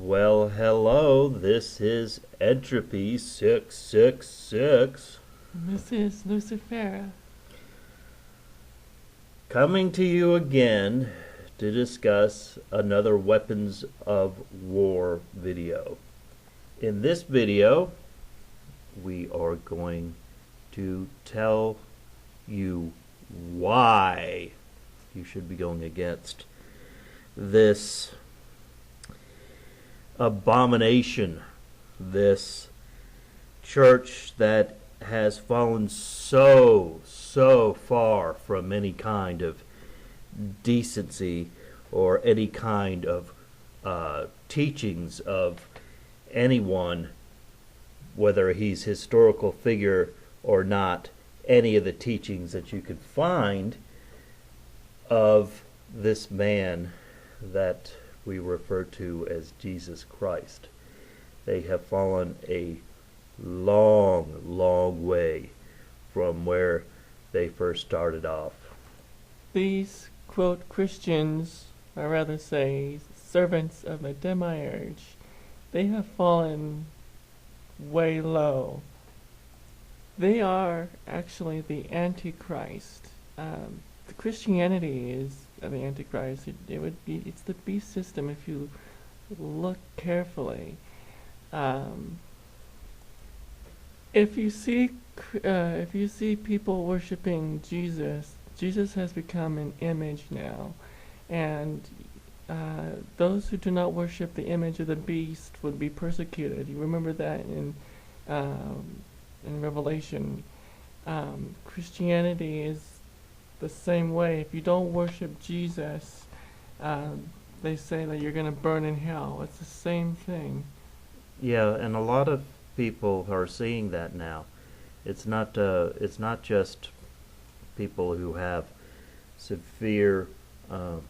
Well, hello, this is Entropy 666 This is Lucifera. coming to you again to discuss another Weapons of War video. In this video, we are going to tell you why you should be going against this abomination, this church that has fallen so far from any kind of decency or any kind of teachings of anyone, whether he's historical figure or not, any of the teachings that you could find of this man that we refer to as Jesus Christ. They have fallen a long way from where they first started off. These, quote, Christians, or rather say, servants of the demiurge, they have fallen way low. They are actually the Antichrist. The Christianity is the Antichrist. It's the beast system if you look carefully. If you see people worshiping Jesus, Jesus has become an image now, and those who do not worship the image of the beast would be persecuted. You remember that in Revelation. Christianity is the same way. If you don't worship Jesus, they say that you're going to burn in hell. It's the same thing. Yeah, and a lot of people are seeing that now. It's not just people who have severe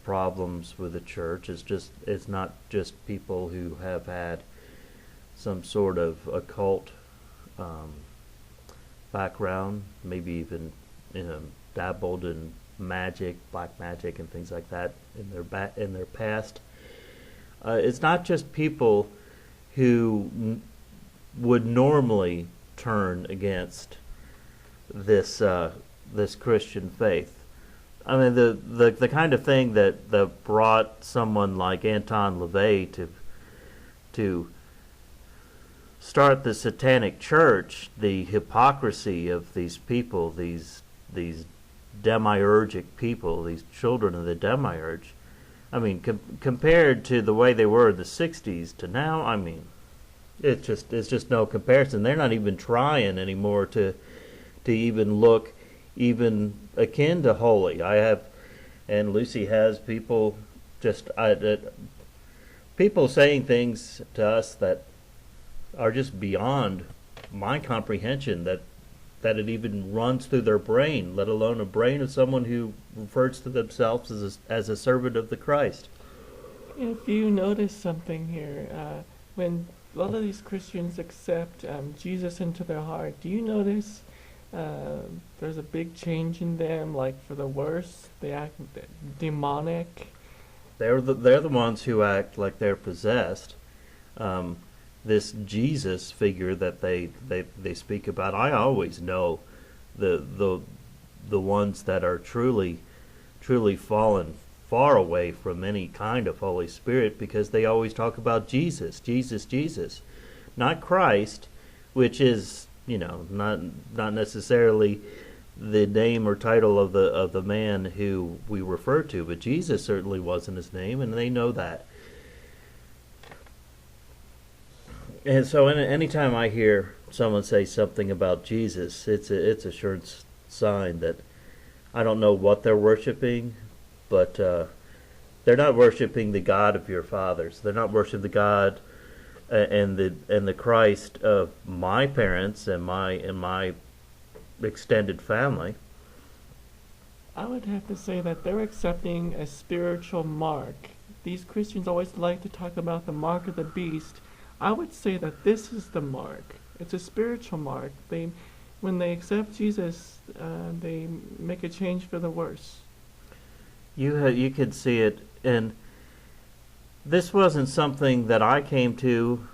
problems with the church. It's not just people who have had some sort of occult background, maybe even dabbled in magic, black magic, and things like that in their past. It's not just people who would normally turn against this Christian faith. I mean, the kind of thing that brought someone like Anton LaVey to start the Satanic Church, the hypocrisy of these people, these demiurgic people, these children of the demiurge. I mean, compared to the way they were in the 60s to now, I mean, it's just no comparison. They're not even trying anymore to even look even akin to holy. I have, and Lucy has people people saying things to us that are just beyond my comprehension, that it even runs through their brain, let alone a brain of someone who refers to themselves as a servant of the Christ. If you notice something here, when a lot of these Christians accept Jesus into their heart, do you notice there's a big change in them, like for the worse? They act demonic. They're the ones who act like they're possessed. This Jesus figure that they speak about, I always know the ones that are truly fallen far away from any kind of Holy Spirit, because they always talk about Jesus, not Christ, which is, not necessarily the name or title of the man who we refer to, but Jesus certainly wasn't his name, and they know that. And so anytime I hear someone say something about Jesus, it's a sure sign that I don't know what they're worshiping, but they're not worshiping the God of your fathers. They're not worshiping the God and the Christ of my parents and my extended family. I would have to say that they're accepting a spiritual mark. These Christians always like to talk about the mark of the beast. I would say that this is the mark. It's a spiritual mark. When they accept Jesus, they make a change for the worse. You can see it, and this wasn't something that I came to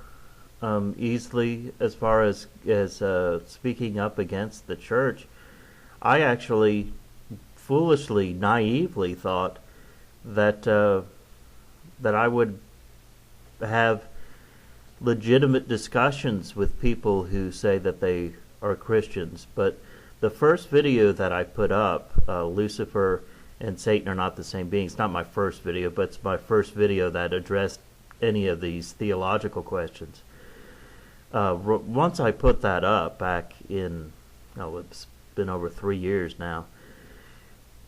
easily as far as speaking up against the church. I actually foolishly, naively thought that that I would have legitimate discussions with people who say that they are Christians. But the first video that I put up, Lucifer and Satan are not the same being. It's not my first video, but it's my first video that addressed any of these theological questions. Once I put that up back in, it's been over 3 years now,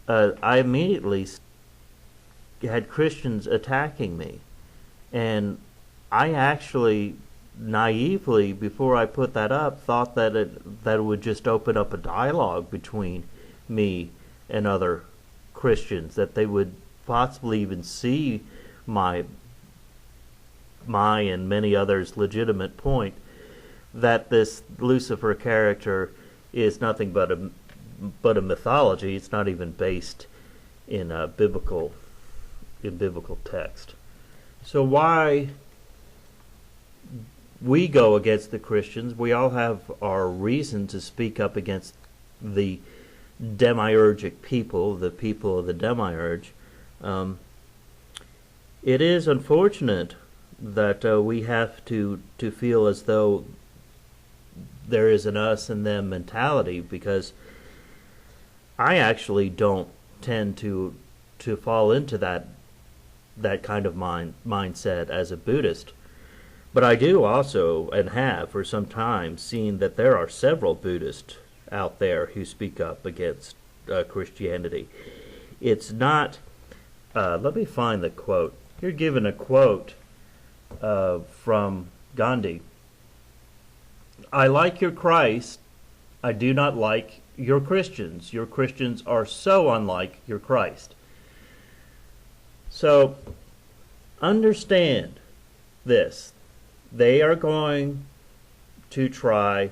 I immediately had Christians attacking me. And I actually naively, before I put that up, thought that it would just open up a dialogue between me and other Christians, that they would possibly even see my and many others' legitimate point that this Lucifer character is nothing but a mythology. It's not even based in biblical text. So why we go against the Christians? We all have our reason to speak up against the demiurgic people, the people of the demiurge. It is unfortunate that we have to feel as though there is an us and them mentality, because I actually don't tend to fall into that kind of mindset as a Buddhist. But I do also, and have for some time, seen that there are several Buddhists out there who speak up against Christianity. It's not, let me find the quote. You're given a quote from Gandhi. "I like your Christ, I do not like your Christians. Your Christians are so unlike your Christ." So, understand this. They are going to try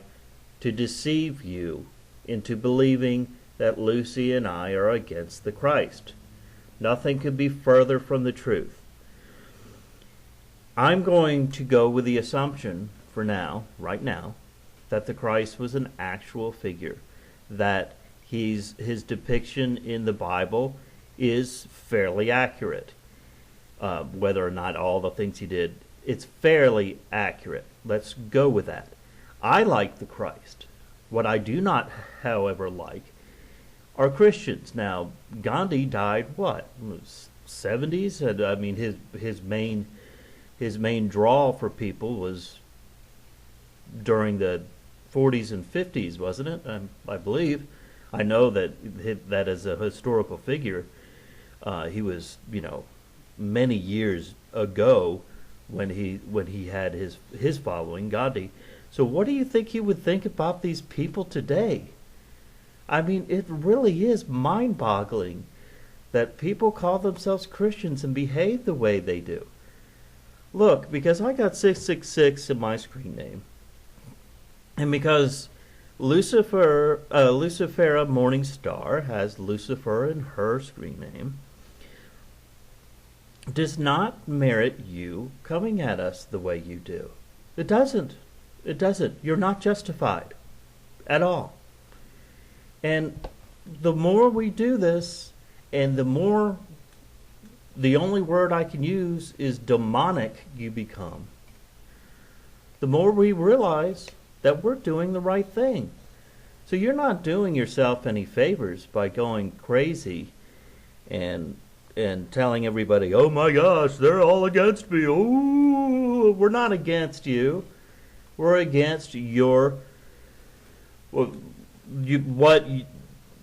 to deceive you into believing that Lucy and I are against the Christ. Nothing could be further from the truth. I'm going to go with the assumption for now, right now, that the Christ was an actual figure, that his depiction in the Bible is fairly accurate. Whether or not all the things he did, it's fairly accurate. Let's go with that. I like the Christ. What I do not, however, like are Christians. Now, Gandhi died what? 70s? And I mean, his main draw for people was during the 40s and 50s, wasn't it? I believe. I know that as a historical figure, he was, many years ago when he had his following, Gandhi. So what do you think he would think about these people today? I mean, it really is mind-boggling that people call themselves Christians and behave the way they do. Look, because I got 666 in my screen name, and because Lucifera Morningstar has Lucifer in her screen name, does not merit you coming at us the way you do. It doesn't. It doesn't. You're not justified at all. And the more we do this, and the only word I can use is demonic you become, the more we realize that we're doing the right thing. So you're not doing yourself any favors by going crazy and telling everybody, "Oh my gosh, they're all against me." Oh, we're not against you. We're against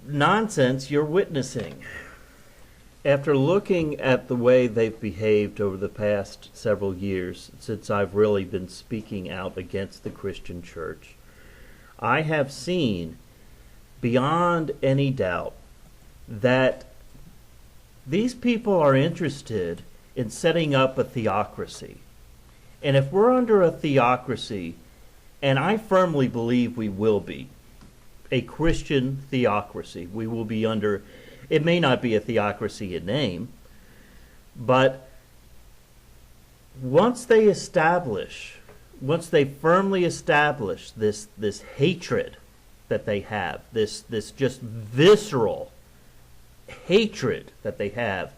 nonsense you're witnessing. After looking at the way they've behaved over the past several years, since I've really been speaking out against the Christian church, I have seen beyond any doubt that these people are interested in setting up a theocracy. And if we're under a theocracy, and I firmly believe we will be, a Christian theocracy, we will be under, it may not be a theocracy in name, but once they firmly establish this hatred that they have, this just visceral hatred that they have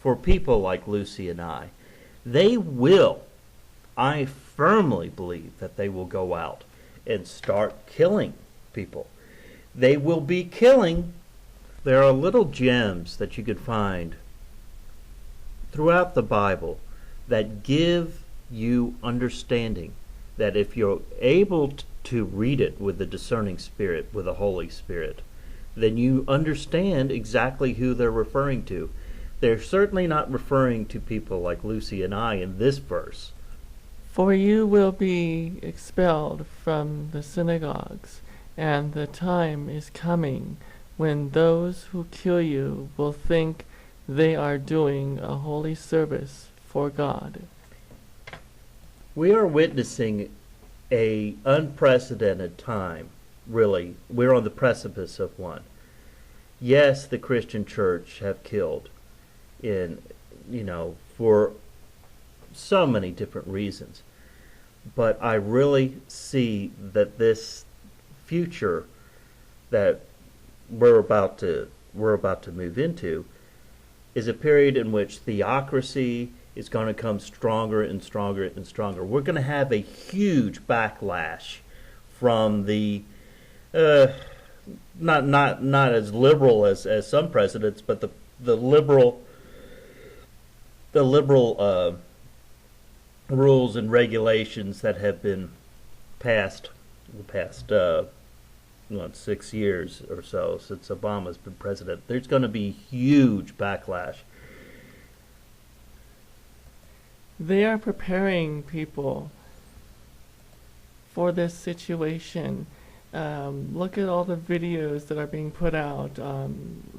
for people like Lucy and they will, I firmly believe that they will go out and start killing people. They will be killing. There are little gems that you could find throughout the Bible that give you understanding, that if you're able to read it with the discerning spirit, with the Holy Spirit, then you understand exactly who they're referring to. They're certainly not referring to people like Lucy and in this verse. For you will be expelled from the synagogues, and the time is coming when those who kill you will think they are doing a holy service for God. We are witnessing a unprecedented time, really. We're on the precipice of one. Yes, the Christian church have killed for so many different reasons. But I really see that this future that we're about to move into is a period in which theocracy is going to come stronger and stronger and stronger. We're going to have a huge backlash from the not as liberal as some presidents, but the liberal rules and regulations that have been passed the past 6 years or so since Obama's been president. There's going to be huge backlash. They are preparing people for this situation. Look at all the videos that are being put out.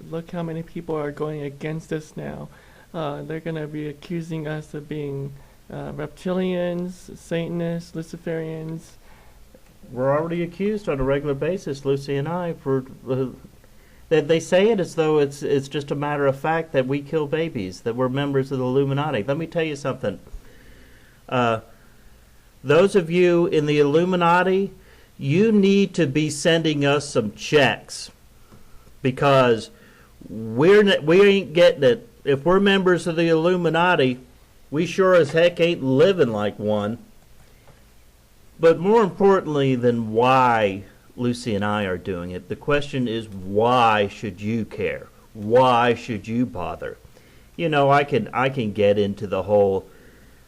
Look how many people are going against us now. They're going to be accusing us of being reptilians, Satanists, Luciferians. We're already accused on a regular basis, Lucy and for they say it as though it's just a matter of fact that we kill babies, that we're members of the Illuminati. Let me tell you something. Those of you in the Illuminati, you need to be sending us some checks, because we ain't getting it. If we're members of the Illuminati, we sure as heck ain't living like one. But more importantly than why Lucy and are doing it, the question is, why should you care? Why should you bother? I can get into the whole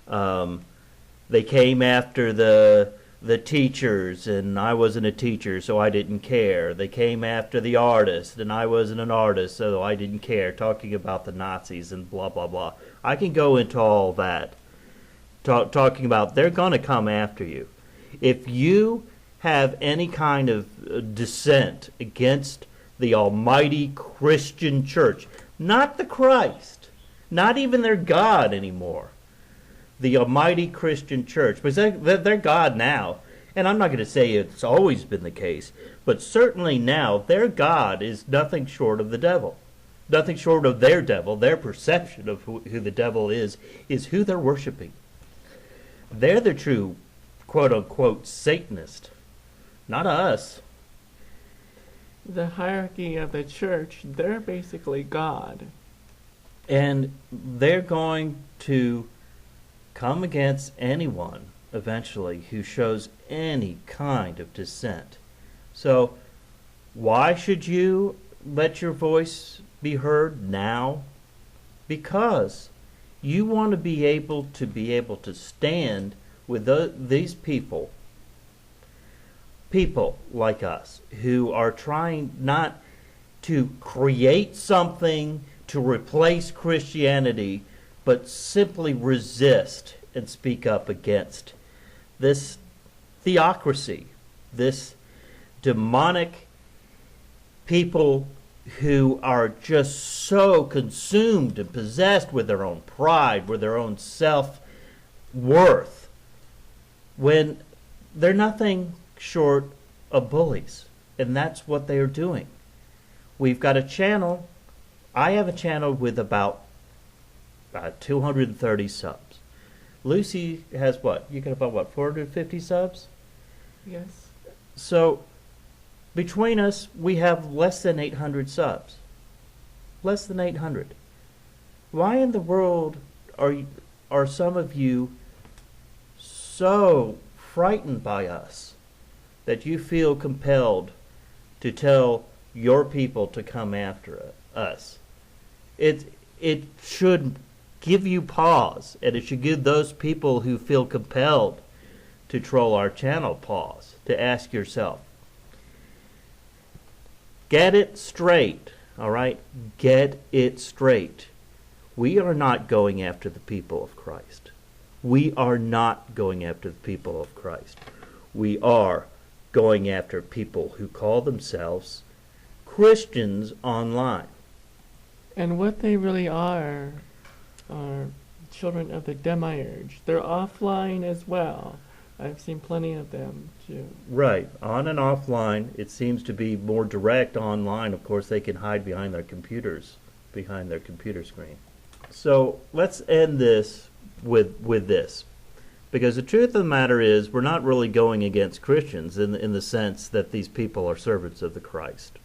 they came after the teachers, and I wasn't a teacher, so I didn't care. They came after the artist, and I wasn't an artist, so I didn't care. Talking about the Nazis and blah, blah, blah. I can go into all that. Talking about they're going to come after you. If you have any kind of dissent against the almighty Christian church, not the Christ, not even their God anymore, the almighty Christian church, because they're God now. And I'm not going to say it's always been the case, but certainly now their God is nothing short of the devil. Nothing short of their devil. Their perception of who the devil is who they're worshiping. They're the true quote-unquote Satanist, not us. The hierarchy of the church, they're basically God. And they're going to come against anyone eventually who shows any kind of dissent. So why should you let your voice be heard now? Because you want to be able to stand with these people like us, who are trying not to create something to replace Christianity, but simply resist and speak up against this theocracy, this demonic people who are just so consumed and possessed with their own pride, with their own self-worth, when they're nothing short of bullies. And that's what they are doing. We've got a channel. I have a channel with about 230 subs. Lucy has what? You got about, 450 subs? Yes. So, between us, we have less than 800 subs. Less than 800. Why in the world are some of you so frightened by us that you feel compelled to tell your people to come after us? It should give you pause, and it should give those people who feel compelled to troll our channel pause, to ask yourself, get it straight, all right? Get it straight. We are not going after the people of Christ. We are not going after the people of Christ. We are going after people who call themselves Christians online. And what they really are children of the demiurge. They're offline as well. I've seen plenty of them too. Right. On and offline, it seems to be more direct. Online, of course, they can hide behind their computers, behind their computer screen. So let's end this with this. Because the truth of the matter is, we're not really going against Christians in the sense that these people are servants of the Christ.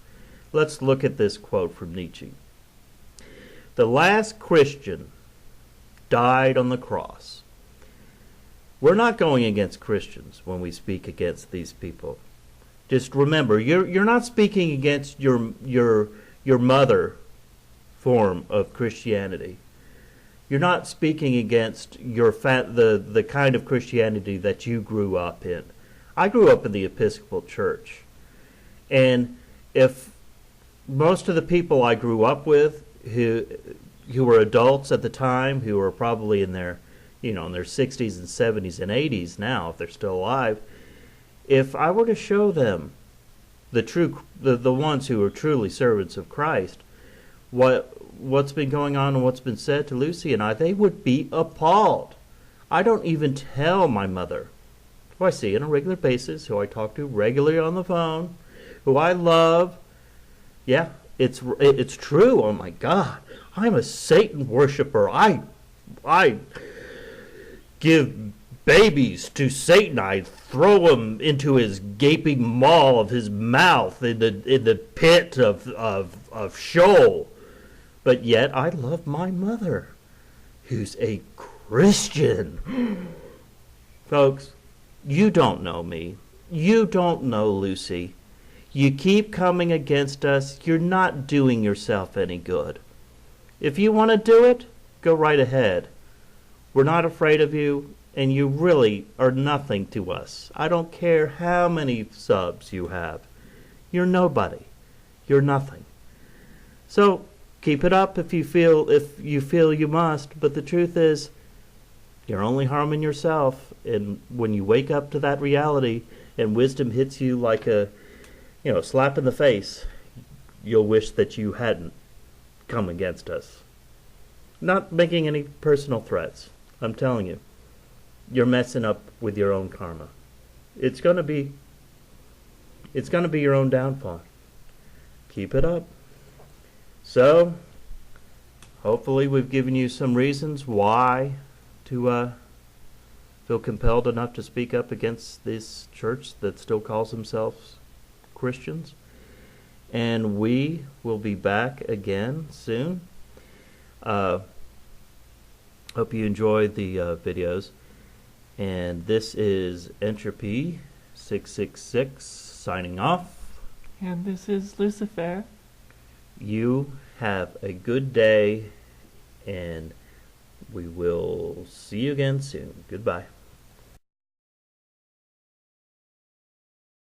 Let's look at this quote from Nietzsche. The last Christian died on the cross. We're not going against Christians when we speak against these people. Just remember, you're not speaking against your mother form of Christianity. You're not speaking against the kind of Christianity that you grew up in. I grew up in the Episcopal Church. And if most of the people I grew up with who were adults at the time, who were probably in their 60s and 70s and 80s now, if they're still alive, if I were to show them the ones who are truly servants of Christ, what's been going on and what's been said to Lucy and I, they would be appalled. I don't even tell my mother, who I see on a regular basis, who I talk to regularly on the phone, who I love. Yeah, it's true. Oh my God, I'm a Satan worshiper. I give babies to Satan. I throw him into his gaping maw of his mouth in the pit of Sheol. But yet I love my mother, who's a Christian. Folks, you don't know me. You don't know Lucy. You keep coming against us. You're not doing yourself any good. If you want to do it, go right ahead. We're not afraid of you, and you really are nothing to us. I don't care how many subs you have. You're nobody. You're nothing. So keep it up if you feel you must, but the truth is, you're only harming yourself. And when you wake up to that reality and wisdom hits you like a slap in the face, you'll wish that you hadn't come against us. Not making any personal threats. I'm telling you, you're messing up with your own karma. It's gonna be your own downfall. Keep it up. So, hopefully we've given you some reasons why to feel compelled enough to speak up against this church that still calls themselves Christians. And we will be back again soon. Hope you enjoyed the videos. And this is Entropy 666 signing off. And this is Lucifer. You have a good day, and we will see you again soon. Goodbye.